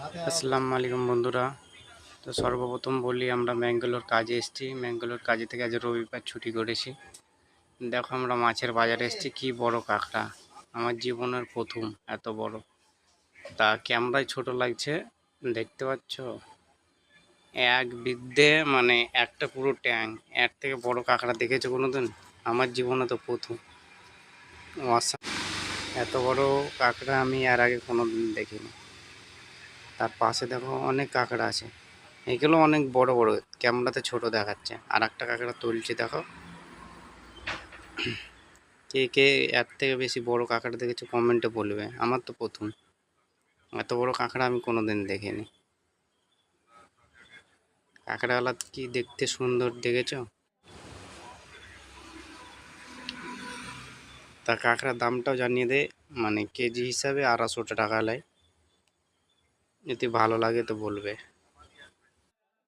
আসসালামু আলাইকুম বন্ধুরা। তো সর্বপ্রথম বলি, আমরা ম্যাঙ্গালোর কাজে এসেছি। ম্যাঙ্গালোর কাজে থেকে আজ রবিবার ছুটি করেছি। দেখো আমরা মাছের বাজারে এসেছি। কি বড় কাঁকড়া! আমার জীবনের প্রথম এত বড়। তা ক্যামেরায় ছোট লাগছে, দেখতে পাচ্ছ? এক বিদ্ধে মানে একটা পুরো ট্যাঙ্ক। এর থেকে বড় কাঁকড়া দেখেছো কোনোদিন? আমার জীবনে তো প্রথম। এত বড় কাঁকড়া আমি এর আগে কোনোদিন দেখিনি। তার পাশে দেখো অনেক কাঁকড়া আছে। এগুলো অনেক বড় বড়, ক্যামেরাতে ছোট দেখাচ্ছে। আর একটা কাঁকড়া তুলছে দেখো। কে কে এর থেকে বেশি বড় কাঁকড়া দেখেছো কমেন্টে বলবে। আমার তো প্রথম, এত বড় কাঁকড়া আমি কোনোদিন দেখিনি। কাঁকড়াওয়ালা কি দেখতে সুন্দর, দেখেছো? তা কাঁকড়ার দামটাও জানিয়ে দে, মানে কেজি হিসাবে 250 টাকা নেয়। যদি ভালো লাগে তো বলবে।